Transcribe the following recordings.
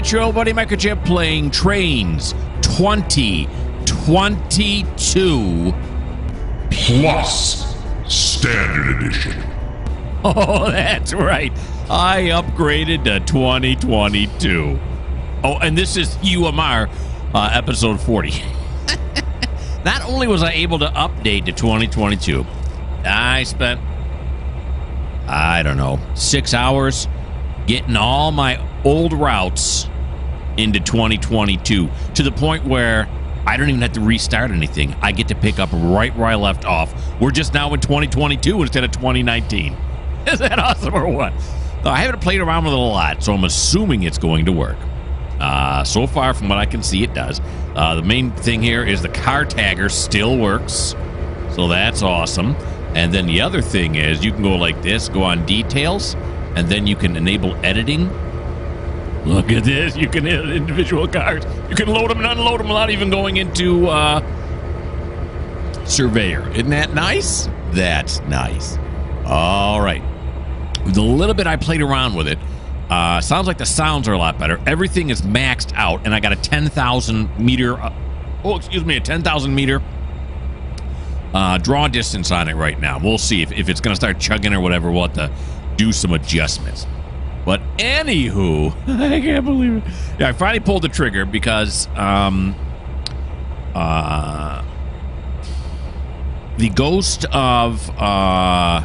it's your old buddy Mikerowchip playing Trainz 2022 Plus Standard Edition. Oh, that's right. I upgraded to 2022. Oh, and this is UMR episode 40. Not only was I able to update to 2022, I spent, I don't know, 6 hours getting all my old routes into 2022 to the point where I don't even have to restart anything. I get to pick up right where I left off. We're just now in 2022 instead of 2019. Is that awesome or what? I haven't played around with it a lot, so I'm assuming it's going to work. So far, from what I can see, it does. The main thing here is the car tagger still works, so that's awesome. And then the other thing is you can go like this, go on details, and then you can enable editing. Look at this. You can edit individual cars. You can load them and unload them without even going into Surveyor. Isn't that nice? That's nice. All right. The little bit I played around with it, sounds like the sounds are a lot better. Everything is maxed out, and I got a 10,000 meter, a 10,000 meter draw distance on it right now. We'll see if it's going to start chugging or whatever. We'll have to do some adjustments. But anywho, I can't believe it. Yeah, I finally pulled the trigger because the ghost of I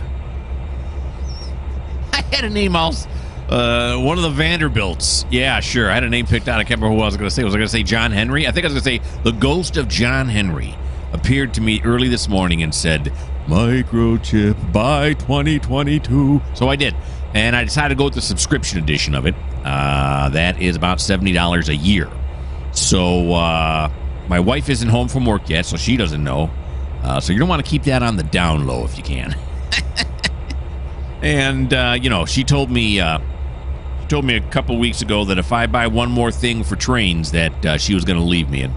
had a name else. One of the Vanderbilts. Yeah, sure. I had a name picked out. I can't remember who I was going to say. Was I going to say John Henry? I think I was going to say the ghost of John Henry appeared to me early this morning and said, Mikerowchip by 2022. So I did. And I decided to go with the subscription edition of it. That is about $70 a year. So my wife isn't home from work yet, so she doesn't know. So you don't want to keep that on the down low if you can. And, she told me a couple weeks ago that if I buy one more thing for Trainz that she was going to leave me. And,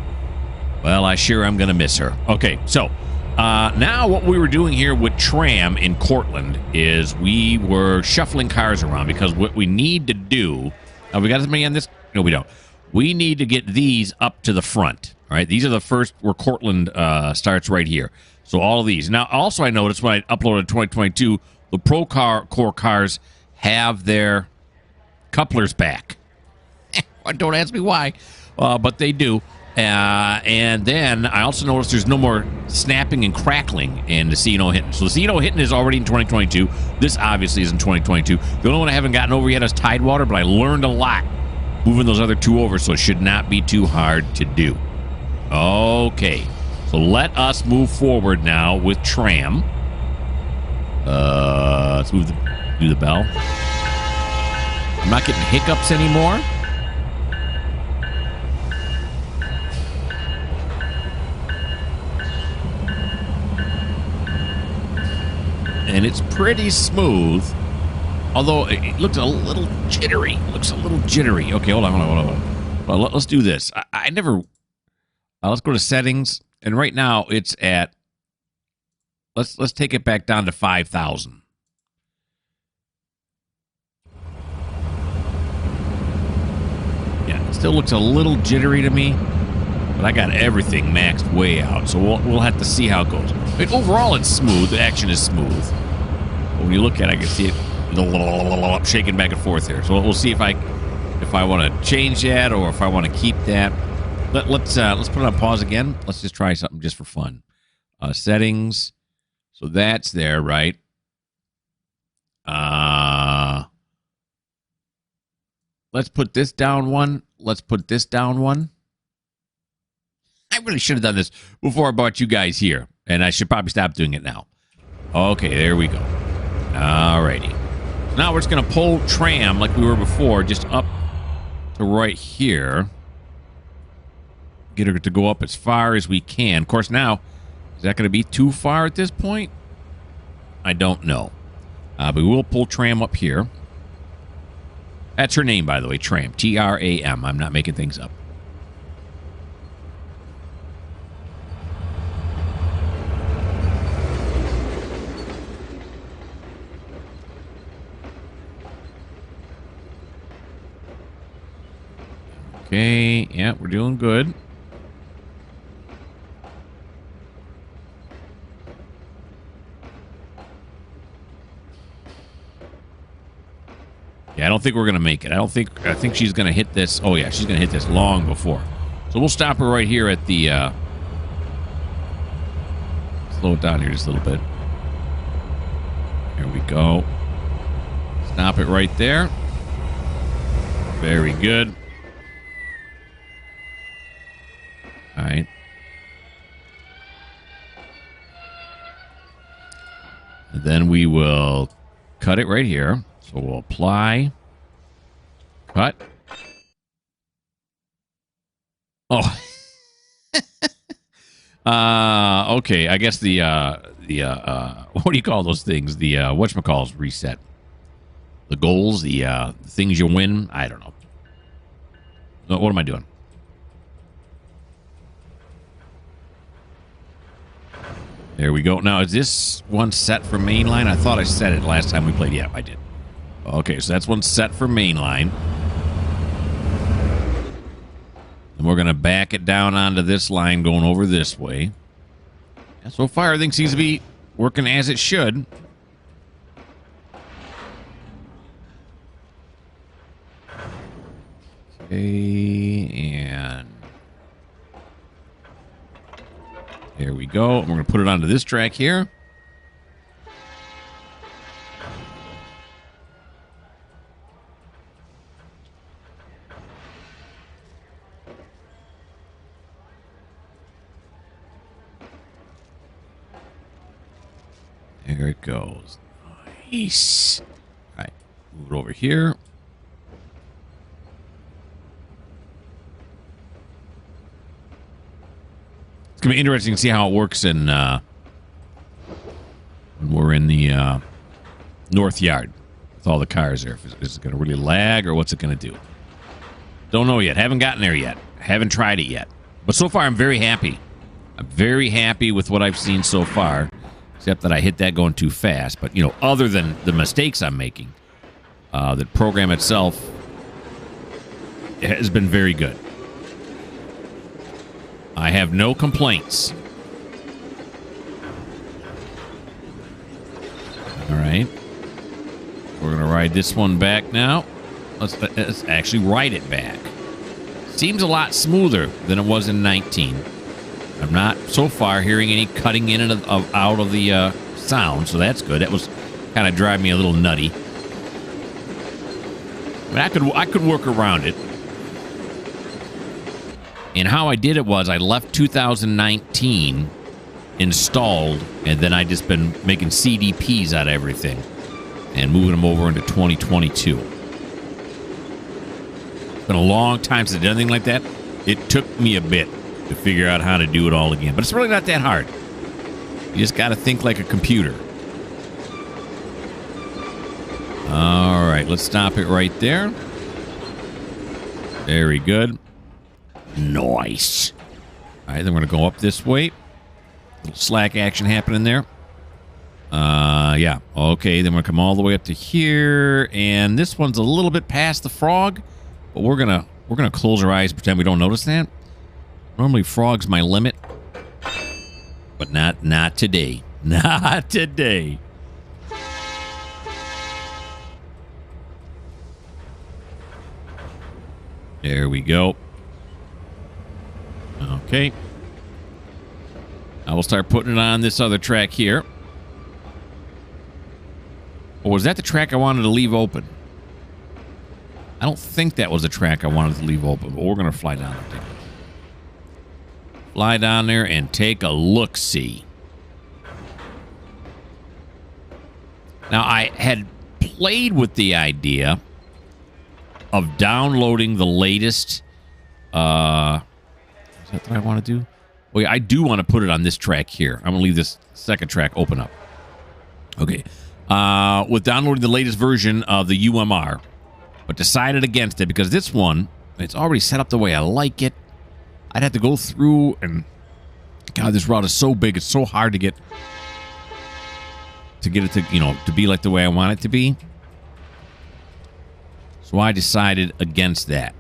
well, I sure am going to miss her. Okay, so now what we were doing here with Tram in Cortland is we were shuffling cars around because what we need to do... we got somebody on this? No, we don't. We need to get these up to the front. All right, these are the first where Cortland starts right here. So all of these. Now, also I noticed when I uploaded 2022... the Pro Core cars have their couplers back. Don't ask me why, but they do. And then I also noticed there's no more snapping and crackling in the See No Hitting. So the See No Hitting is already in 2022. This obviously is in 2022. The only one I haven't gotten over yet is Tidewater, but I learned a lot moving those other two over, so it should not be too hard to do. Okay, so let us move forward now with Tram. Let's do the bell. I'm not getting hiccups anymore. And it's pretty smooth. Although it looks a little jittery. Okay, hold on. Well, let's do this. I never... let's go to settings. And right now it's at... Let's take it back down to 5,000. Yeah, it still looks a little jittery to me, but I got everything maxed way out, so we'll have to see how it goes. I mean, overall, it's smooth. The action is smooth. But when you look at it, I can see it shaking back and forth here. So we'll see if I want to change that or if I want to keep that. Let's put it on pause again. Let's just try something just for fun. Settings. So that's there, right? Let's put this down one. Let's put this down one. I really should have done this before I brought you guys here, and I should probably stop doing it now. Okay, there we go. Alrighty. So now we're just going to pull Tram like we were before, just up to right here. Get her to go up as far as we can. Of course, now... is that going to be too far at this point? I don't know. But we will pull Tram up here. That's her name, by the way, Tram. T-R-A-M. I'm not making things up. Okay, yeah, we're doing good. Yeah, I don't think we're gonna make it. I think she's gonna hit this. Oh yeah, she's gonna hit this long before. So we'll stop her right here at the slow it down here just a little bit. Here we go. Stop it right there. Very good. All right. And then we will cut it right here. So we'll apply. Cut. Oh. Okay. I guess the what do you call those things? The whatchamacall's reset. The goals, the things you win. I don't know. What am I doing? There we go. Now, is this one set for mainline? I thought I set it last time we played. Yeah, I did. Okay, so that's one set for mainline. And we're going to back it down onto this line going over this way. And so far, everything seems to be working as it should. Okay, and there we go. And we're going to put it onto this track here. There it goes. Nice. All right, move it over here. It's going to be interesting to see how it works in when we're in the north yard with all the cars there. Is it going to really lag or what's it going to do? Don't know yet. Haven't gotten there yet. Haven't tried it yet. But so far, I'm very happy. I'm very happy with what I've seen so far, except that I hit that going too fast. But, you know, other than the mistakes I'm making, the program itself has been very good. I have no complaints. All right. We're going to ride this one back now. Let's actually ride it back. Seems a lot smoother than it was in 19. I'm not, so far, hearing any cutting in and out of the sound, so that's good. That was kind of driving me a little nutty. But I could work around it. And how I did it was I left 2019 installed, and then I just been making CDPs out of everything and moving them over into 2022. It's been a long time since I did anything like that. It took me a bit to figure out how to do it all again. But it's really not that hard. You just got to think like a computer. All right, let's stop it right there. Very good. Nice. All right, then we're going to go up this way. Little slack action happening there. Yeah. Okay, then we're going to come all the way up to here. And this one's a little bit past the frog. But we're going to close our eyes, pretend we don't notice that. Normally, frog's my limit. But not today. Not today. There we go. Okay. I will start putting it on this other track here. Or was that the track I wanted to leave open? I don't think that was the track I wanted to leave open, but we're going to fly down there. Fly down there and take a look-see. Now, I had played with the idea of downloading the latest... is that what I want to do? Well, yeah, I do want to put it on this track here. I'm going to leave this second track open up. Okay. With downloading the latest version of the UMR, but decided against it because this one, it's already set up the way I like it. I'd have to go through and... God, this route is so big. It's so hard to get it to, you know, to be like the way I want it to be. So I decided against that.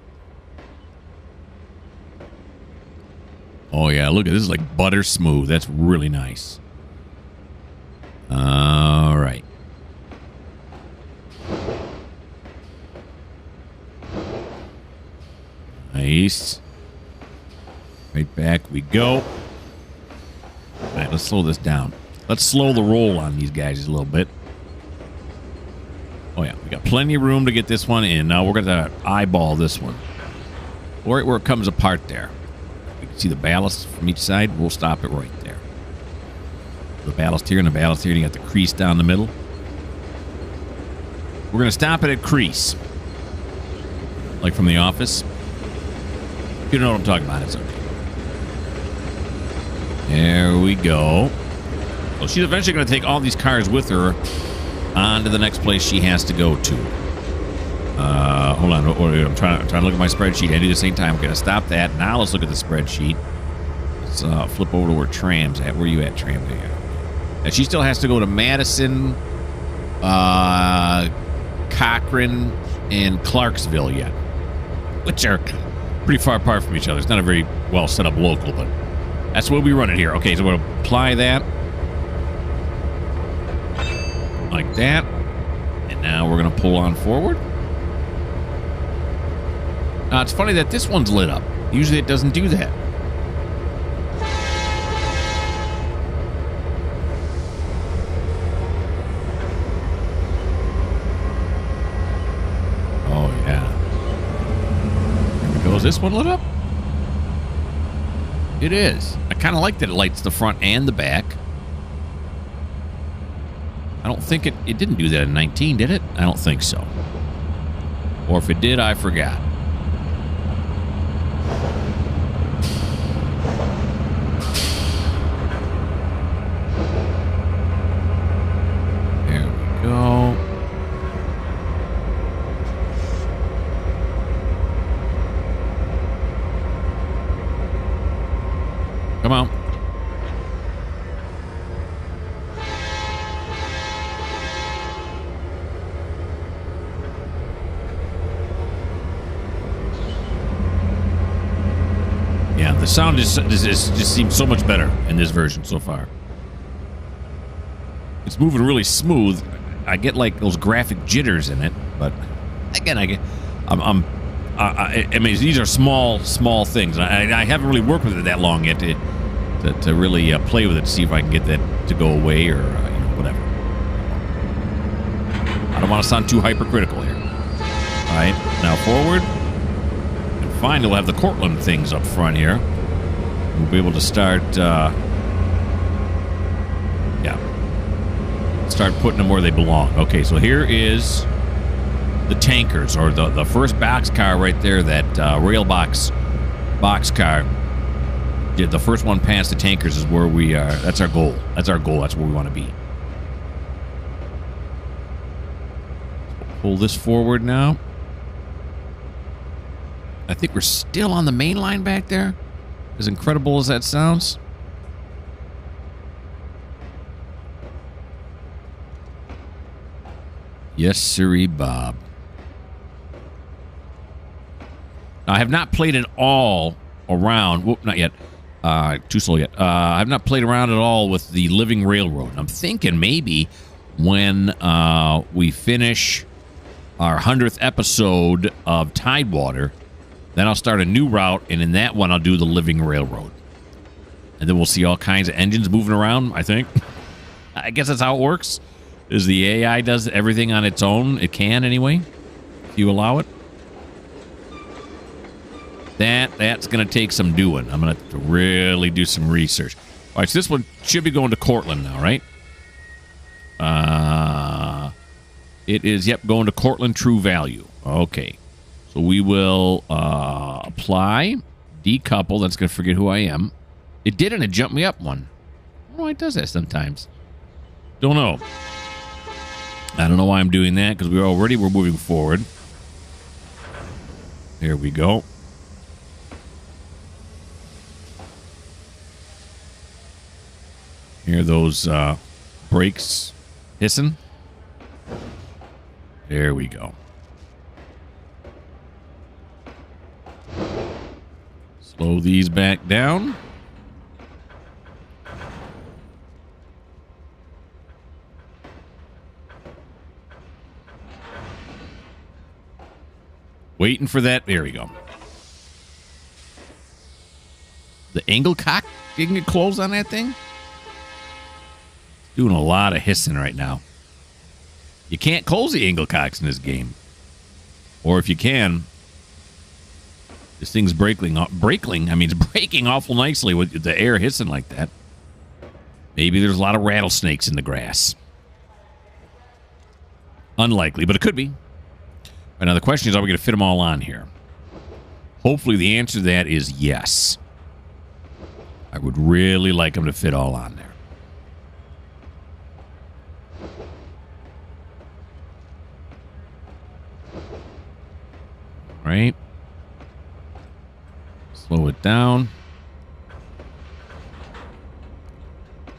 Oh, yeah. Look at this. Is like butter smooth. That's really nice. All right. Nice. Right back we go. All right, let's slow this down. Let's slow the roll on these guys a little bit. Oh, yeah. We got plenty of room to get this one in. Now we're going to eyeball this one. Right where it comes apart there. You can see the ballast from each side. We'll stop it right there. The ballast here and the ballast here. And you got the crease down the middle. We're going to stop it at crease. Like from The Office. If you know what I'm talking about, it's okay. There we go. So she's eventually going to take all these cars with her on to the next place she has to go to. Hold on. I'm trying to look at my spreadsheet. I do the same time. I'm going to stop that. Now let's look at the spreadsheet. Let's flip over to where Tram's at. Where are you at, Tram? And she still has to go to Madison, Cochrane, and Clarksville yet, which are pretty far apart from each other. It's not a very well set up local, but that's where we run it here. Okay, so we're going to apply that like that. And now we're going to pull on forward. It's funny that this one's lit up. Usually it doesn't do that. Oh, yeah. Here we go. Is this one lit up? It is. I kind of like that it lights the front and the back. I don't think it didn't do that in 19, did it? I don't think so. Or if it did, I forgot. There we go. Come on. Yeah, the sound just seems so much better in this version so far. It's moving really smooth. I get like those graphic jitters in it, but again, I mean, these are small things. I haven't really worked with it that long yet to really play with it to see if I can get that to go away or whatever. I don't want to sound too hypercritical here. All right, now forward. And finally, we'll have the Cortland things up front here. We'll be able to start, start putting them where they belong. Okay, so here is the tankers, or the first box car right there, that rail box car. Yeah, the first one past the tankers is where we are. That's our goal. That's our goal. That's where we want to be. Pull this forward now. I think we're still on the main line back there. As incredible as that sounds. Yes, sirree, Bob. Now, I have not played it all around. Whoop, not yet. Too slow yet. I have not played around at all with the Living Railroad. I'm thinking maybe when we finish our 100th episode of Tidewater, then I'll start a new route, and in that one, I'll do the Living Railroad. And then we'll see all kinds of engines moving around, I think. I guess that's how it works. Is the AI does everything on its own. It can, anyway, if you allow it. That's going to take some doing. I'm going to have to really do some research. All right, so this one should be going to Cortland now, right? It is, yep, going to Cortland True Value. Okay. So we will apply, decouple. That's going to forget who I am. It did, and it jumped me up one. I don't know why it does that sometimes. Don't know. I don't know why I'm doing that, because we're moving forward. There we go. Hear those brakes hissing? There we go. Slow these back down. Waiting for that. There we go. The angle cock didn't get closed on that thing? Doing a lot of hissing right now. You can't close the angle cocks in this game. Or if you can, this thing's breaking. I mean, it's breaking awful nicely with the air hissing like that. Maybe there's a lot of rattlesnakes in the grass. Unlikely, but it could be. Now, the question is, are we going to fit them all on here? Hopefully, the answer to that is yes. I would really like them to fit all on there. All right. Slow it down.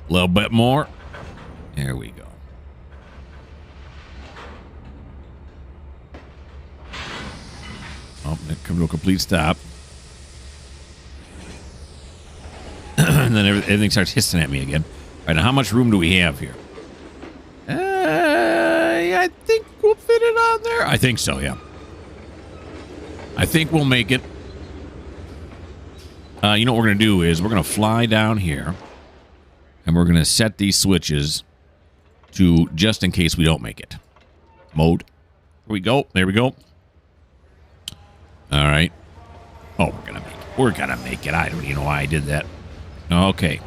A little bit more. There we go. Oh, it come to a complete stop. And then everything starts hissing at me again. All right, now how much room do we have here? I think we'll fit it on there. I think so, yeah. I think we'll make it. You know what we're going to do is we're going to fly down here. And we're going to set these switches to just in case we don't make it. Mode. Here we go. There we go. All right. Oh, we're going to make it. We're going to make it. I don't even know why I did that. Okay.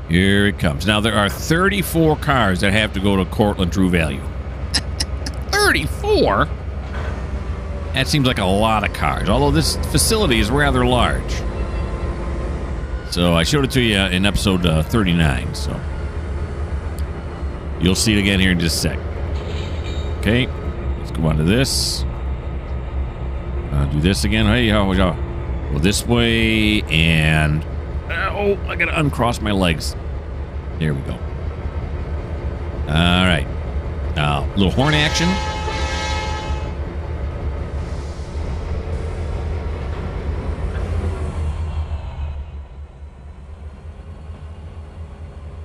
Here it comes. Now, there are 34 cars that have to go to Cortland True Value. 34? That seems like a lot of cars, although this facility is rather large. So I showed it to you in episode 39, so you'll see it again here in just a sec. Okay, let's go on to this. Do this again. Hey, go this way, and oh, I gotta uncross my legs. There we go. All right. Little horn action.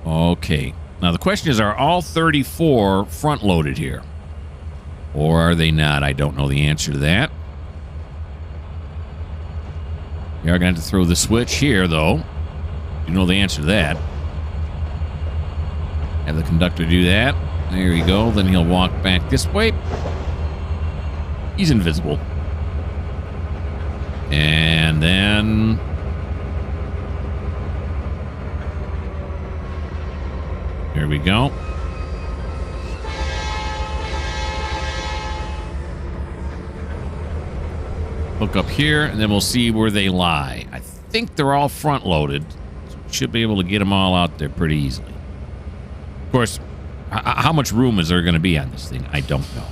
Okay. Now the question is, are all 34 front-loaded here? Or are they not? I don't know the answer to that. We are going to have to throw the switch here, though. You know the answer to that. Have the conductor do that. There you go. Then he'll walk back this way. He's invisible. And then... here we go. Hook up here, and then we'll see where they lie. I think they're all front-loaded. So we should be able to get them all out there pretty easily. Of course, how much room is there going to be on this thing? I don't know.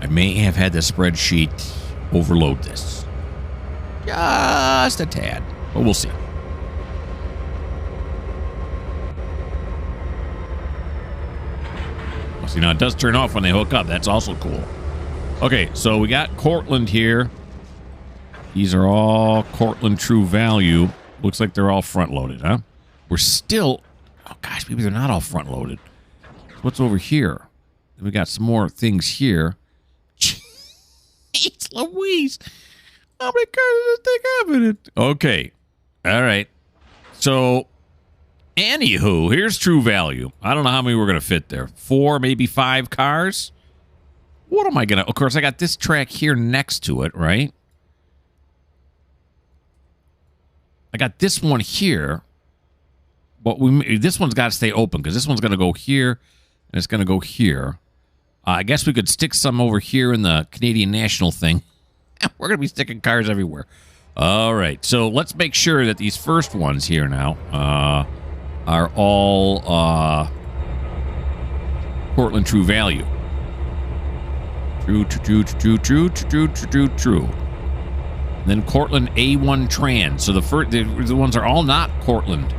I may have had the spreadsheet overload this. Just a tad. But we'll see. See, now it does turn off when they hook up. That's also cool. Okay, so we got Cortland here. These are all Cortland True Value. Looks like they're all front-loaded, huh? We're still... oh, gosh, maybe they're not all front-loaded. What's over here? We got some more things here. Jeez Louise. How many cars does this thing have in it? Okay. All right. So... anywho, here's True Value. I don't know how many we're going to fit there. 4, maybe 5 cars? What am I going to... of course, I got this track here next to it, right? I got this one here. But this one's got to stay open because this one's going to go here and it's going to go here. I guess we could stick some over here in the Canadian National thing. We're going to be sticking cars everywhere. All right, so let's make sure that these first ones here now... are all Cortland True Value. True. And then Cortland A1 Trainz. So the ones are all not Cortland.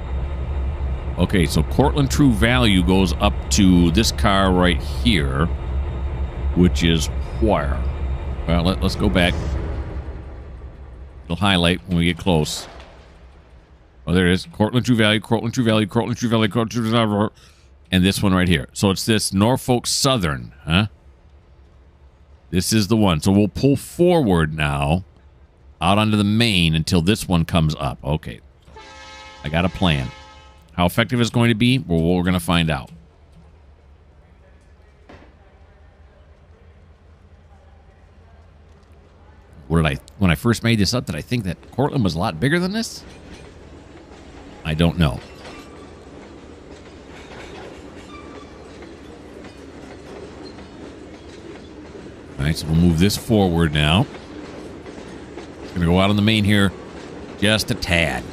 Okay, so Cortland True Value goes up to this car right here, which is where? Well, let's go back. It'll highlight when we get close. Oh, there it is. Cortland True Value, Cortland True Value, Cortland True Value, Cortland True Value, and this one right here. So it's this Norfolk Southern, huh? This is the one. So we'll pull forward now out onto the main until this one comes up. Okay. I got a plan. How effective it's going to be, well, we're going to find out. When I first made this up, did I think that Cortland was a lot bigger than this? I don't know. All right, so we'll move this forward now. Going to go out on the main here just a tad.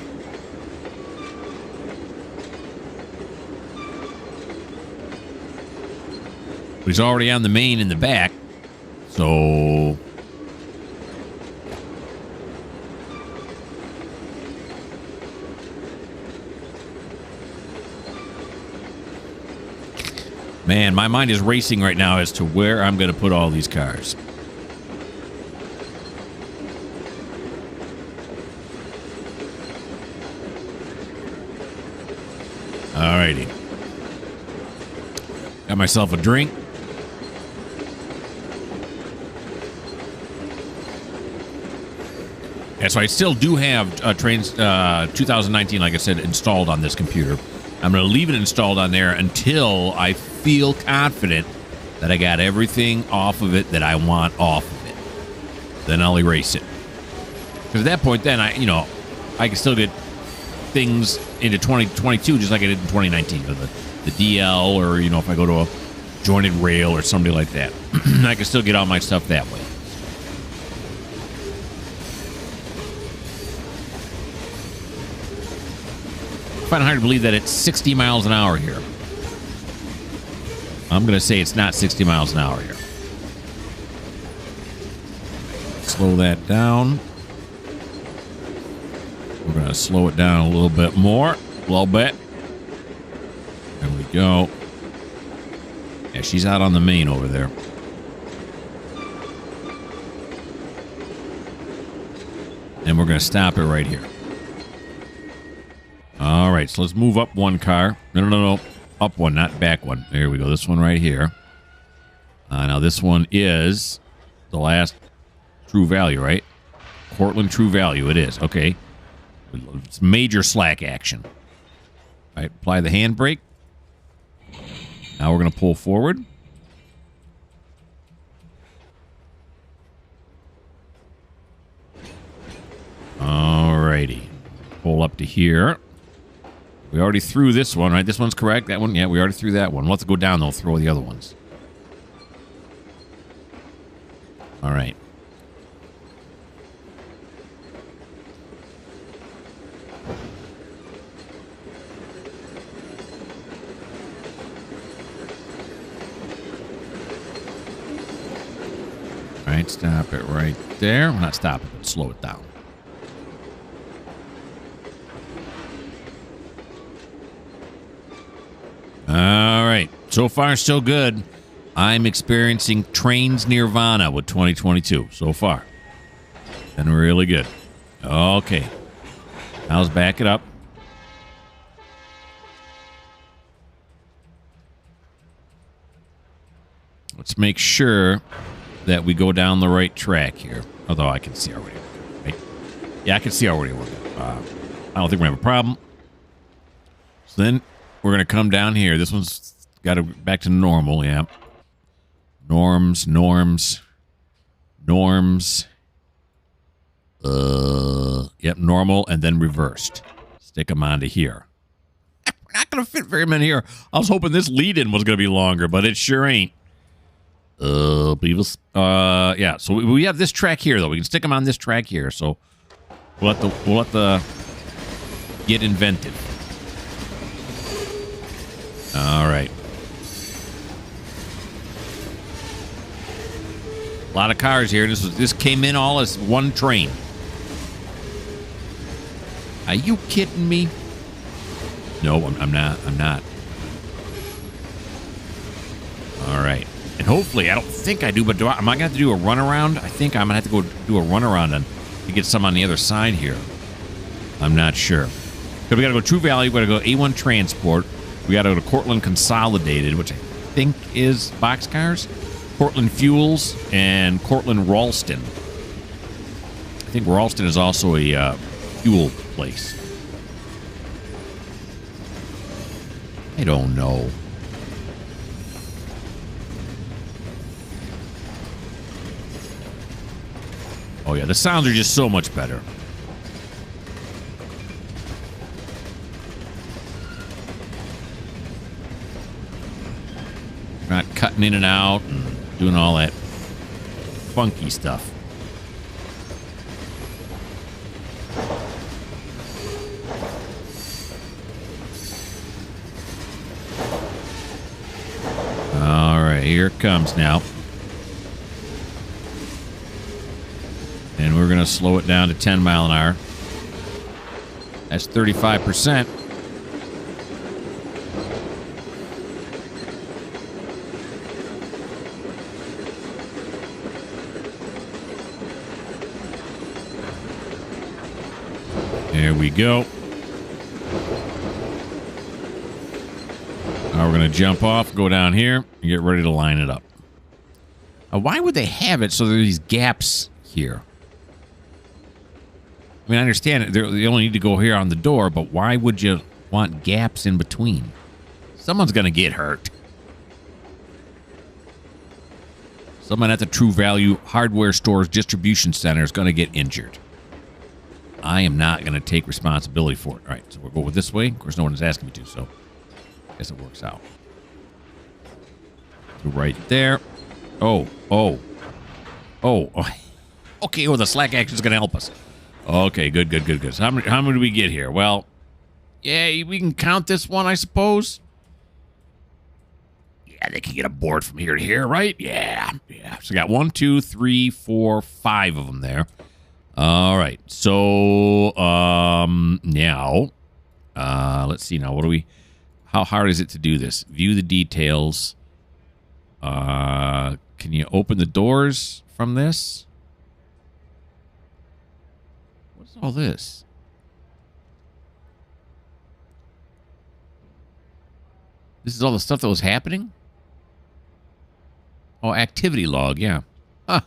But he's already on the main in the back, so... Man, my mind is racing right now as to where I'm going to put all these cars. Alrighty. Got myself a drink. Yeah, so I still do have Trainz 2019, like I said, installed on this computer. I'm going to leave it installed on there until I feel confident that I got everything off of it that I want off of it. Then I'll erase it. Because at that point, then I can still get things into 2022 just like I did in 2019. The DL, or if I go to a jointed rail or somebody like that, I can still get all my stuff that way. I find it hard to believe that it's 60 miles an hour here. I'm going to say it's not 60 miles an hour here. Slow that down. We're going to slow it down a little bit more. A little bit. There we go. Yeah, she's out on the main over there. And we're going to stop it right here. All right, so let's move up one car. No. Up one, not back one. There we go. This one right here. Now, this one is the last True Value, right? Cortland True Value, it is. Okay. It's major slack action. All right, apply the handbrake. Now we're going to pull forward. All righty. Pull up to here. We already threw this one, right? This one's correct. That one, yeah, we already threw that one. We'll have to go down, though, throw the other ones. All right. All right, stop it right there. Well, not stop it, but slow it down. All right. So far, so good. I'm experiencing Trainz Nirvana with 2022 so far. Been really good. Okay. Now let's back it up. Let's make sure that we go down the right track here. Although I can see already. Right? Yeah, I can see already. I don't think we have a problem. So then we're going to come down here. This one's got to back to normal, yeah. Norms. Yep, normal, and then reversed. Stick them onto here. We're not going to fit very many here. I was hoping this lead-in was going to be longer, but it sure ain't. Yeah, so we have this track here, though. We can stick them on this track here, so we'll let the get inventive. All right. A lot of cars here. This came in all as one train. Are you kidding me? No, I'm not. All right. And hopefully, I don't think I do, but am I going to have to do a runaround? I think I'm going to have to go do a runaround to get some on the other side here. I'm not sure. But we got to go True Value. We got to go A1 Transport. We got to go to Cortland Consolidated, which I think is Boxcars, Cortland Fuels, and Cortland Ralston. I think Ralston is also a fuel place. I don't know. Oh, yeah, the sounds are just so much better. Not cutting in and out and doing all that funky stuff. All right, here it comes now. And we're going to slow it down to 10 mile an hour. That's 35%. There we go. Now we're going to jump off, go down here, and get ready to line it up. Why would they have it so there are these gaps here? I mean, I understand it. They only need to go here on the door, but why would you want gaps in between? Someone's going to get hurt. Someone at the True Value Hardware Store's distribution center is going to get injured. I am not going to take responsibility for it. All right, so we'll go this way. Of course, no one is asking me to, so I guess it works out. So right there. Oh. Okay, well, the slack action is going to help us. Okay, good. So how many do we get here? Well, yeah, we can count this one, I suppose. Yeah, they can get a board from here to here, right? Yeah. So we got 1, 2, 3, 4, 5 of them there. All right. So now, let's see. Now, how hard is it to do this? View the details. Can you open the doors from this? What's all this? This is all the stuff that was happening? Oh, activity log, yeah. Huh.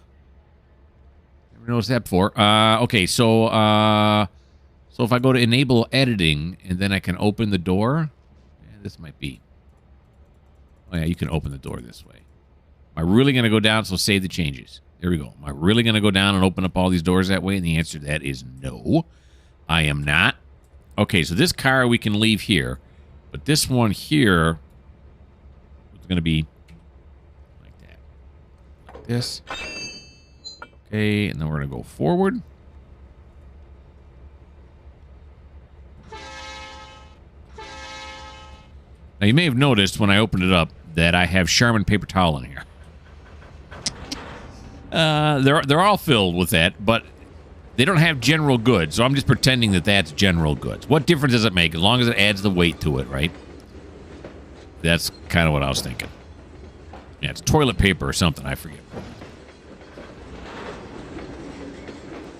Never noticed that before. Okay, so if I go to enable editing and then I can open the door, yeah, this might be. Oh yeah, you can open the door this way. Am I really going to go down? So save the changes. There we go. Am I really going to go down and open up all these doors that way? And the answer to that is no. I am not. Okay, so this car we can leave here. But this one here is going to be like that. Like this. Okay, and then we're going to go forward. Now, you may have noticed when I opened it up that I have Charmin paper towel in here. They're all filled with that, but they don't have general goods, so I'm just pretending that that's general goods. What difference does it make as long as it adds the weight to it, right? That's kind of what I was thinking. Yeah, it's toilet paper or something, I forget.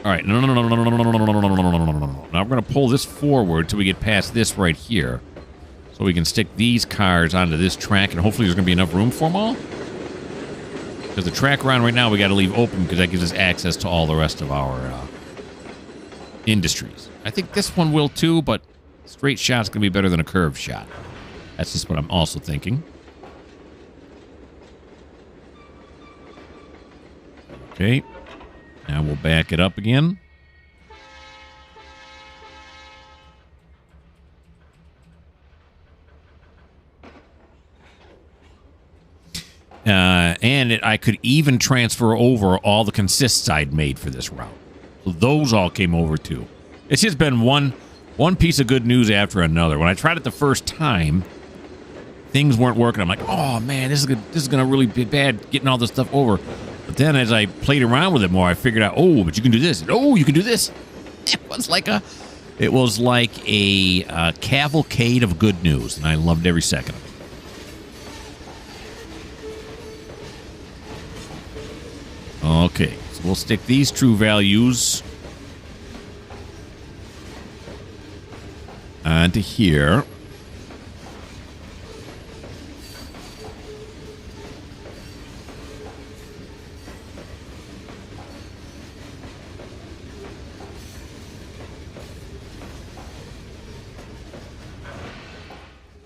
All right, no. Now we're going to pull this forward till we get past this right here, so we can stick these cars onto this track, and hopefully there's going to be enough room for them all. Because the track around right now we got to leave open because that gives us access to all the rest of our industries. I think this one will too, but straight shot's going to be better than a curved shot. That's just what I'm also thinking. Okay. Now we'll back it up again. And I could even transfer over all the consists I'd made for this route. So those all came over too. It's just been one piece of good news after another. When I tried it the first time, things weren't working. I'm like, oh man, this is gonna really be bad getting all this stuff over. But then as I played around with it more, I figured out, oh, but you can do this. And, oh, you can do this. It was like a cavalcade of good news, and I loved every second of it. Okay, so we'll stick these true values onto here.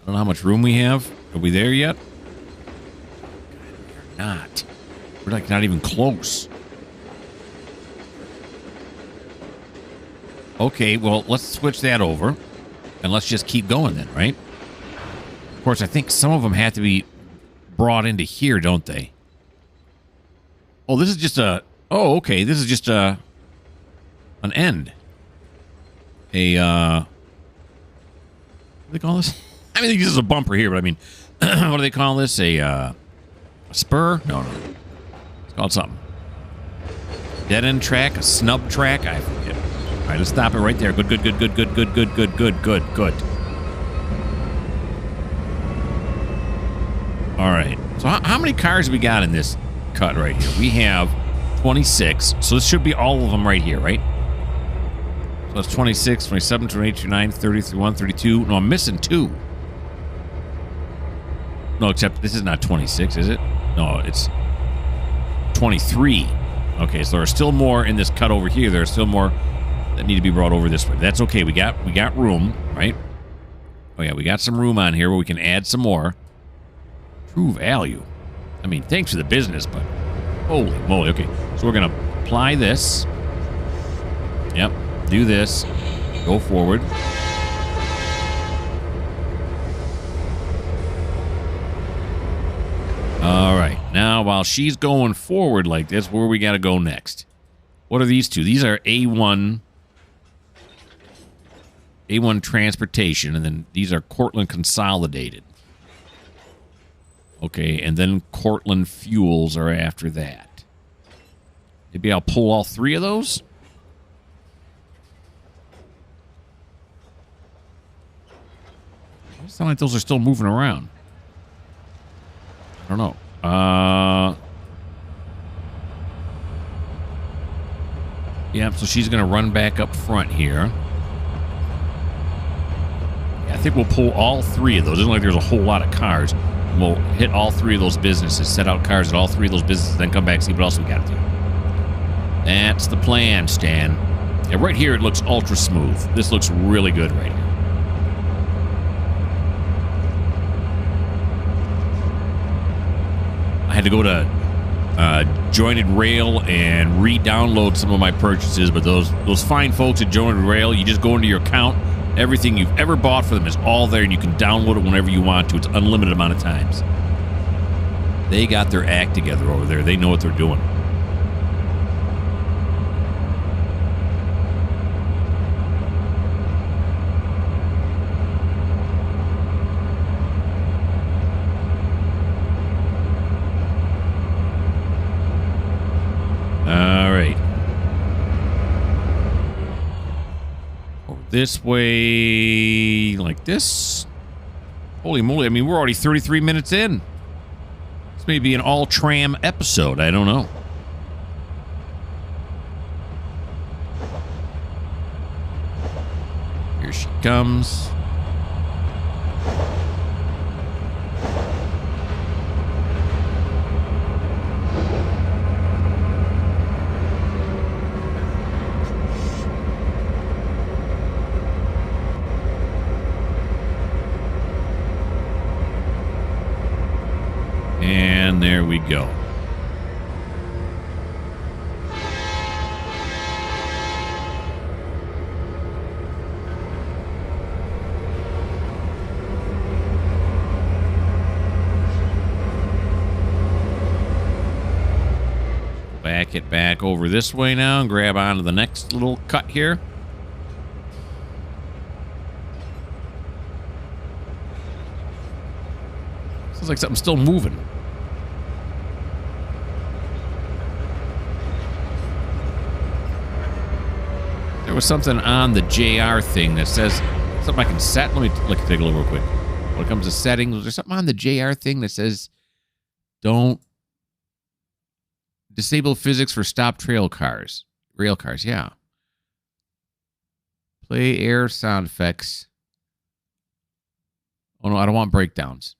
I don't know how much room we have. Are we there yet? We're not. We're like not even close. Okay, well, let's switch that over. And let's just keep going then, right? Of course, I think some of them have to be brought into here, don't they? Oh, this is just a... Oh, okay. This is just an end. What do they call this? I mean, this is a bumper here, but I mean, what do they call this? A spur? No. It's called something. Dead end track? A snub track? I forget. All right, let's stop it right there. Good. All right. So how many cars we got in this cut right here? We have 26. So this should be all of them right here, right? So that's 26, 27, 28, 29, 30, 31, 32. No, I'm missing 2. No, except this is not 26, is it? No, it's 23. Okay, so there are still more in this cut over here. There are still more that need to be brought over this way. That's okay. We got room, right? Oh yeah, we got some room on here where we can add some more. True value. I mean, thanks for the business, but holy moly. Okay, so we're gonna apply this. Yep. Do this. Go forward. All right. Now, while she's going forward like this, where we got to go next? What are these two? These are A1 Transportation, and then these are Cortland Consolidated. Okay, and then Cortland Fuels are after that. Maybe I'll pull all 3 of those? It sounds like those are still moving around. I don't know. Yeah, so she's going to run back up front here. Yeah, I think we'll pull all 3 of those. It doesn't look like there's a whole lot of cars. We'll hit all 3 of those businesses, set out cars at all 3 of those businesses, then come back and see what else we got to do. That's the plan, Stan. Yeah, right here it looks ultra smooth. This looks really good right here. I had to go to Jointed Rail and re-download some of my purchases, but those fine folks at Jointed Rail, you just go into your account, everything you've ever bought for them is all there, and you can download it whenever you want to. It's an unlimited amount of times. They got their act together over there. They know what they're doing. This way, like this. Holy moly, I mean, we're already 33 minutes in. This may be an all-tram episode, I don't know. Here she comes. And there we go. Back it back over this way now and grab onto the next little cut here. Sounds like something's still moving. There was something on the JR thing that says something I can set. Let me take a look real quick. When it comes to settings, was there something on the JR thing that says don't disable physics for stop rail cars? Yeah. Play air sound effects. no. I don't want breakdowns.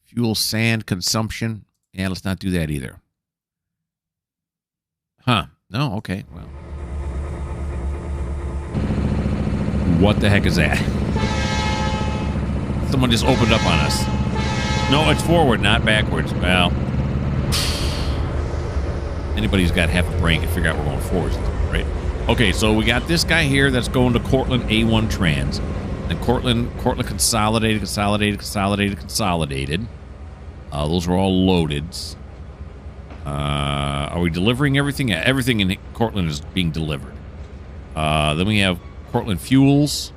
Fuel sand consumption. Yeah, let's not do that either. Huh. No, okay. Well. What the heck is that? Someone just opened up on us. No, it's forward, not backwards. Well, anybody who's got half a brain can figure out we're going forwards, right? Okay, so we got this guy here that's going to Cortland A1 Trainz. And Cortland consolidated. Those are all loaded. Are we delivering everything? Yeah, everything in Cortland is being delivered. Then we have Cortland fuels,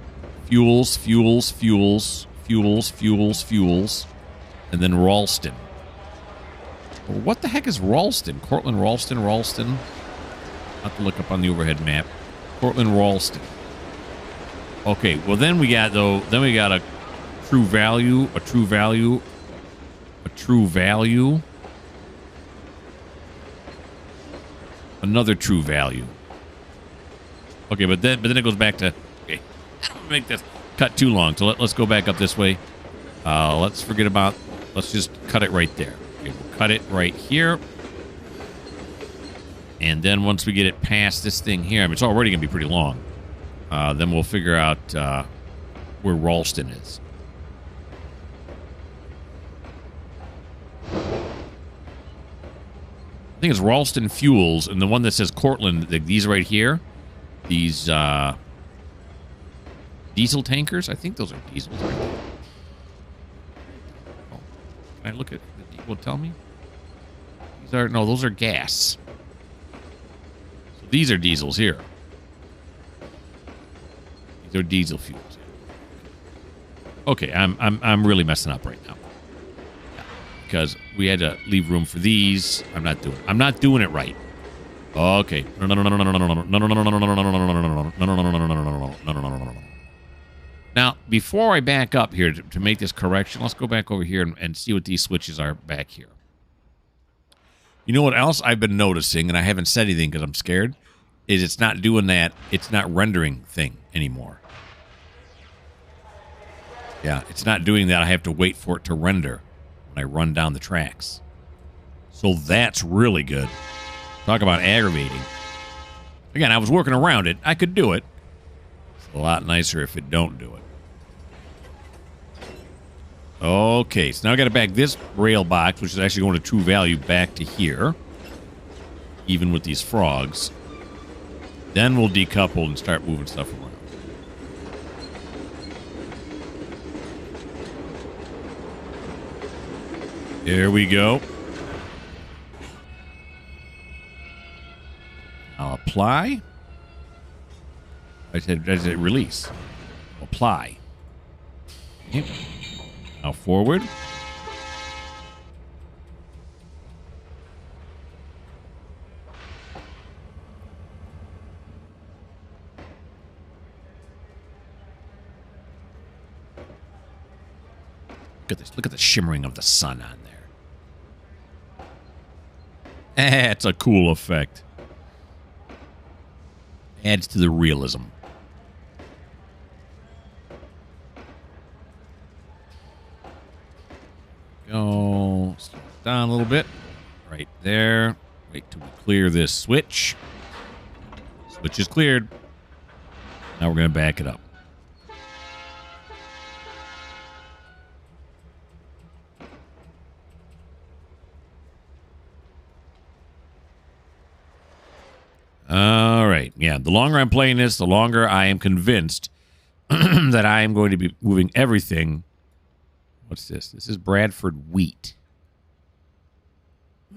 and then Ralston. Well, what the heck is Ralston? Cortland, Ralston. I'll have to look up on the overhead map. Cortland, Ralston. Okay, well then we got a true value, another true value. Okay, but then it goes back to, okay, I don't want to make this cut too long, so let's go back up this way. Let's just cut it right there. Okay, we'll cut it right here. And then once we get it past this thing here, I mean, it's already going to be pretty long. Then we'll figure out where Ralston is. I think it's Ralston Fuels, and the one that says Cortland, these right here, these diesel tankers. I think those are diesels. Right there. Oh, can I look at? Will tell me. Those are gas. So these are diesels here. These are diesel fuels. Okay, I'm really messing up right now. Because we had to leave room for these. I'm not doing it right. Okay. No. Now, before I back up here to make this correction, let's go back over here and see what these switches are back here. You know what else I've been noticing, and I haven't said anything because I'm scared, is it's not doing that. It's not rendering thing anymore. Yeah, it's not doing that. I have to wait for it to render when I run down the tracks. So that's really good. Talk about aggravating. Again, I was working around it. I could do it. It's a lot nicer if it don't do it. Okay, so now I got to back this rail box, which is actually going to true value, back to here. Even with these frogs. Then we'll decouple and start moving stuff around. There we go. I'll apply. I said release. Apply. Okay. Now forward. Look at this. Look at the shimmering of the sun on there. It's a cool effect. Adds to the realism. Go slow it down a little bit. Right there. Wait till we clear this switch. Switch is cleared. Now we're going to back it up. All right. Yeah, the longer I'm playing this, the longer I am convinced that I am going to be moving everything. What's this? This is Bradford wheat.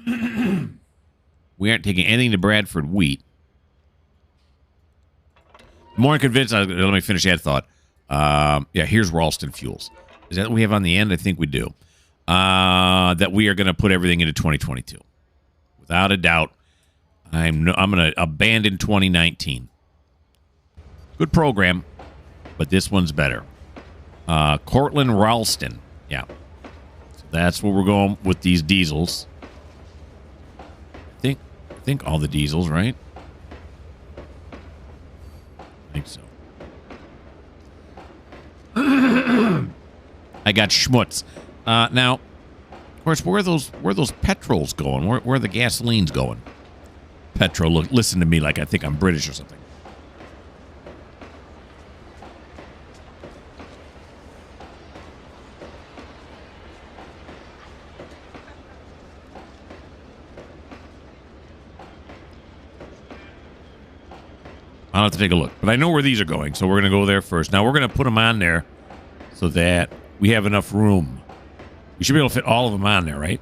We aren't taking anything to Bradford wheat. The more I'm convinced, let me finish that thought. Yeah, here's Ralston Fuels. Is that what we have on the end? I think we do. That we are going to put everything into 2022. Without a doubt. I'm going to abandon 2019. Good program, but this one's better. Cortland Ralston. Yeah. So that's where we're going with these diesels. I think all the diesels, right? I think so. I got schmutz. Now, of course, where are those petrols going? Where are the gasolines going? Petrol, look, listen to me like I think I'm British or something. I'll have to take a look. But I know where these are going, so we're going to go there first. Now, we're going to put them on there so that we have enough room. We should be able to fit all of them on there, right?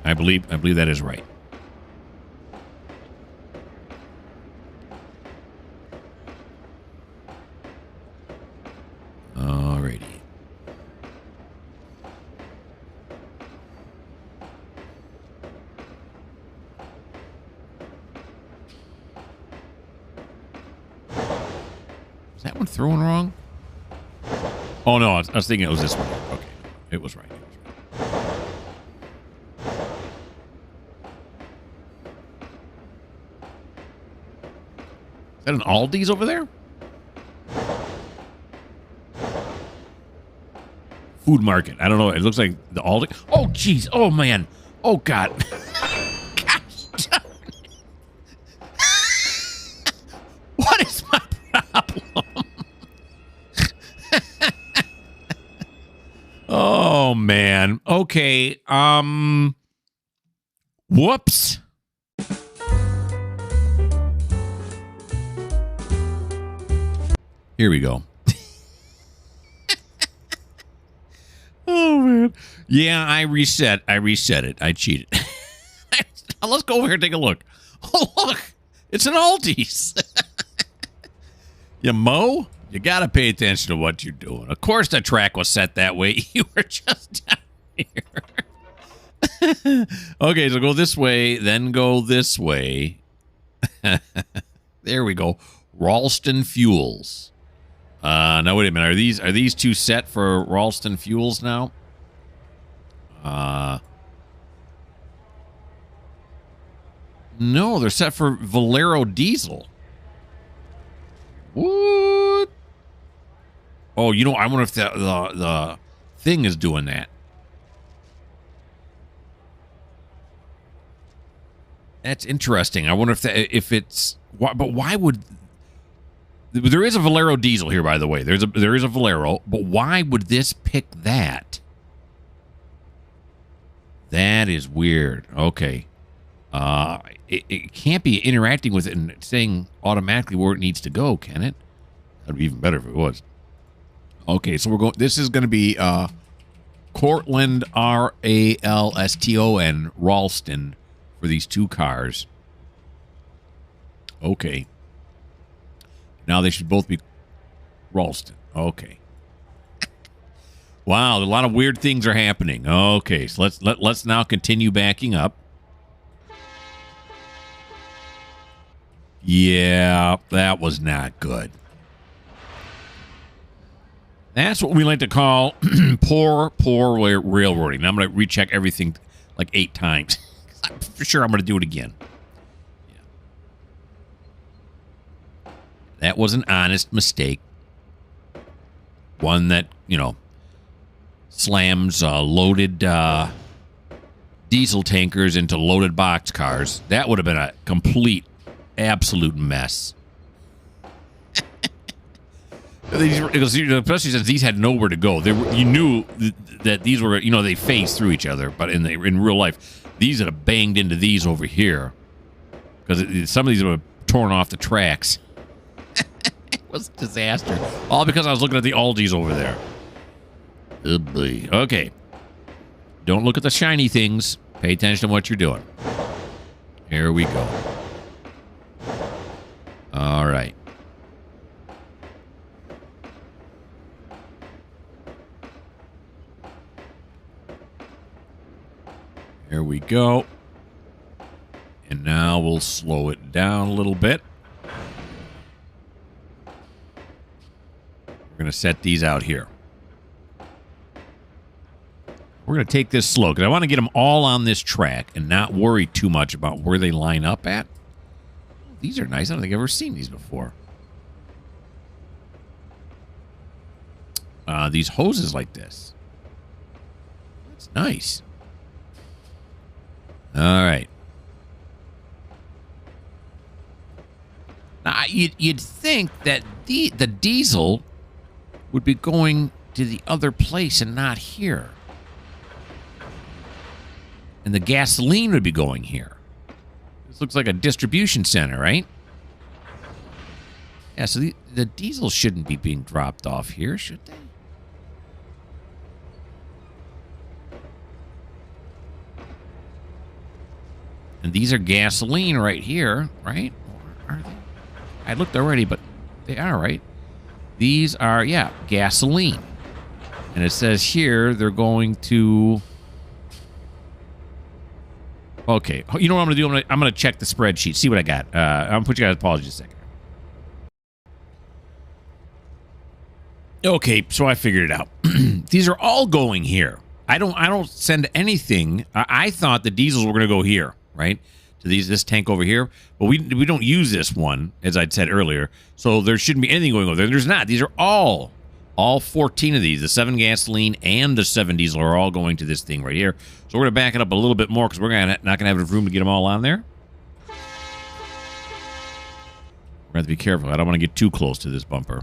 I believe that is right. Alrighty. Is that one throwing wrong? Oh no, I was thinking it was this one. Okay, it was right. Is that an Aldi's over there? Food market. I don't know. It looks like the Aldi. Oh, jeez. Oh, man. Oh, God. Gosh. What is my problem? Oh, man. Okay. Whoops. Here we go. Oh, man. Yeah, I reset it. I cheated. Let's go over here and take a look. Oh, look. It's an Aldi's. You mow? You got to pay attention to what you're doing. Of course the track was set that way. You were just down here. Okay, so go this way, then go this way. There we go. Ralston Fuels. Now wait a minute. Are these two set for Ralston Fuels now? No, they're set for Valero Diesel. What? Oh, you know, I wonder if the thing is doing that. That's interesting. I wonder if it's but why would there is a Valero diesel here, by the way. There is a Valero, but why would this pick that? That is weird. Okay. It can't be interacting with it and saying automatically where it needs to go, can it? That'd be even better if it was. Okay, so we're going. This is going to be Cortland, Ralston, Ralston for these two cars. Okay. Now they should both be Ralston. Okay. Wow, a lot of weird things are happening. Okay, so let's now continue backing up. Yeah, that was not good. That's what we like to call poor railroading. Now I'm going to recheck everything like 8 times. For sure I'm going to do it again. Yeah. That was an honest mistake. One that, you know, slams loaded diesel tankers into loaded boxcars. That would have been a complete, absolute mess. Especially since these had nowhere to go. You knew that these were, you know, they phased through each other, but in real life, these would have banged into these over here because some of these would have torn off the tracks. It was a disaster. All because I was looking at the Aldi's over there. Oh boy. Okay. Don't look at the shiny things. Pay attention to what you're doing. Here we go. All right. Here we go. And now we'll slow it down a little bit. We're going to set these out here. We're going to take this slow because I want to get them all on this track and not worry too much about where they line up at. These are nice. I don't think I've ever seen these before. These hoses like this. That's nice. All right. Now, you'd think that the diesel would be going to the other place and not here. And the gasoline would be going here. This looks like a distribution center, right? Yeah, so the diesel shouldn't be being dropped off here, should they? And these are gasoline right here, right? Or are they? I looked already, but they are, right? These are, yeah, gasoline. And it says here they're going to... Okay. You know what I'm going to do? I'm going to check the spreadsheet, see what I got. I'm going to put you guys on pause just a second. Okay, so I figured it out. These are all going here. I don't send anything. I thought the diesels were going to go here, right? To this tank over here. But we don't use this one, as I'd said earlier. So there shouldn't be anything going over there. There's not. These are all 14 of these. The 7 gasoline and the 7 diesel are all going to this thing right here. So we're going to back it up a little bit more because we're not going to have enough room to get them all on there. We're going to have to be careful. I don't want to get too close to this bumper.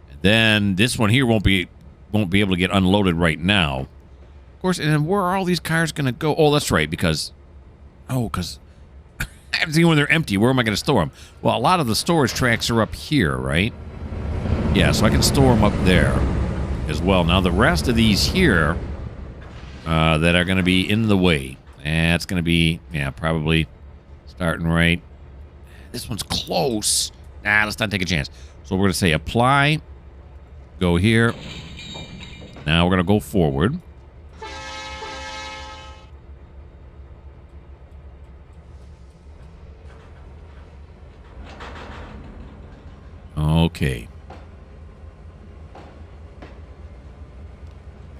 And then this one here won't be able to get unloaded right now. Of course, and then where are all these cars going to go? Oh, that's right, because I haven't seen when they're empty. Where am I going to store them? Well, a lot of the storage tracks are up here, right? Yeah, so I can store them up there as well. Now, the rest of these here that are going to be in the way, that's going to be, yeah, probably starting right. This one's close. Nah, let's not take a chance. So we're going to say apply, go here. Now we're going to go forward. Okay.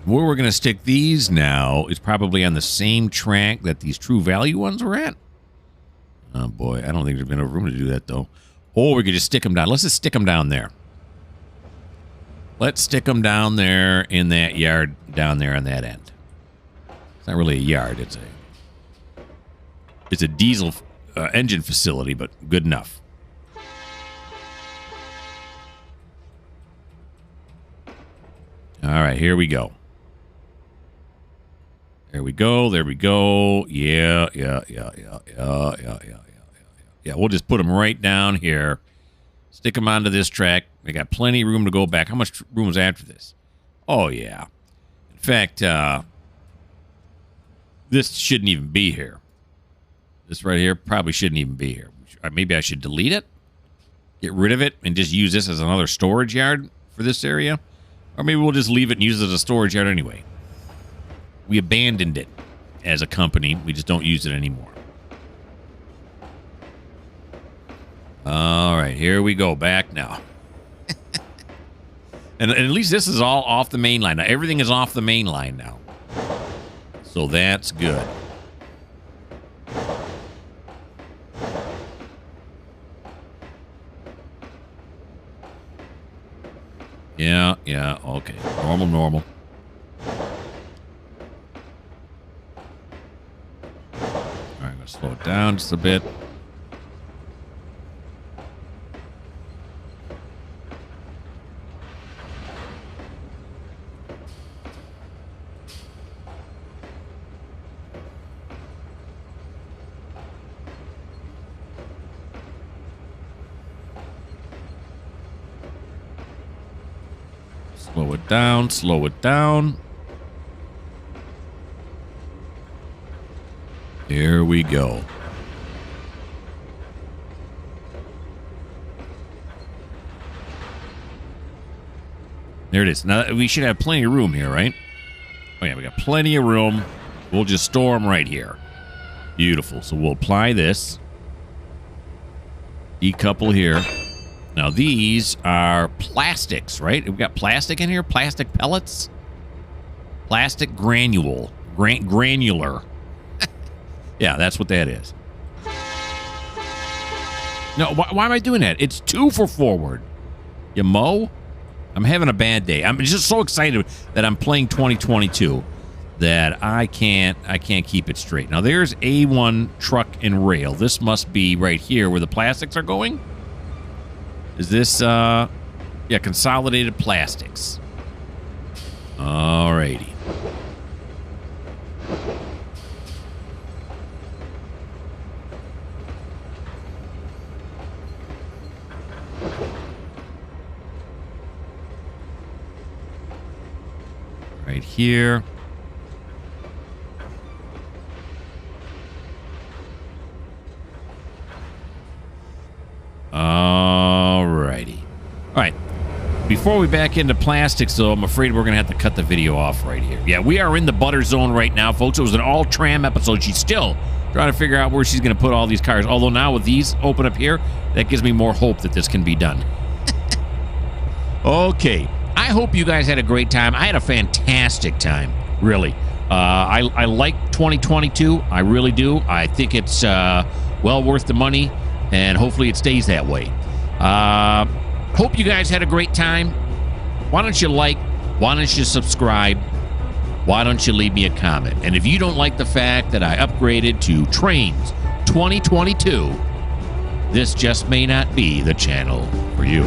Where we're going to stick these now is probably on the same track that these True Value ones were at. Oh, boy. I don't think there's been enough room to do that, though. Or we could just stick them down. Let's just stick them down there. Let's stick them down there in that yard down there on that end. It's not really a yard. It's a diesel engine facility, but good enough. All right, here we go. There we go. There we go. Yeah. We'll just put them right down here. Stick them onto this track. We got plenty of room to go back. How much room is after this? Oh, yeah. In fact, this shouldn't even be here. This right here probably shouldn't even be here. Maybe I should delete it, get rid of it, and just use this as another storage yard for this area. Or maybe we'll just leave it and use it as a storage yard anyway. We abandoned it as a company. We just don't use it anymore. All right, here we go. Back now. and at least this is all off the main line. Now, everything is off the main line now. So that's good. Yeah, okay. Normal. All right, I'm going to slow it down just a bit. Slow it down. Here we go. There it is. Now, we should have plenty of room here, right? Oh, yeah, we got plenty of room. We'll just store them right here. Beautiful. So we'll apply this. Decouple here. Now, these are plastics, right? We've got plastic in here? Plastic pellets? Plastic granular. Yeah, that's what that is. No, why am I doing that? It's 2 for forward. You mow? I'm having a bad day. I'm just so excited that I'm playing 2022 that I can't keep it straight. Now, there's A1 truck and rail. This must be right here where the plastics are going. Is this, yeah, consolidated plastics. Alrighty. Right here. Alrighty. All right. Before we back into plastics, though, I'm afraid we're going to have to cut the video off right here. Yeah, we are in the butter zone right now, folks. It was an all-tram episode. She's still trying to figure out where she's going to put all these cars. Although now with these open up here, that gives me more hope that this can be done. Okay. I hope you guys had a great time. I had a fantastic time, really. I like 2022. I really do. I think it's well worth the money, and hopefully it stays that way. Hope you guys had a great time. Why don't you like? Why don't you subscribe? Why don't you leave me a comment? And if you don't like the fact that I upgraded to Trainz 2022, this just may not be the channel for you.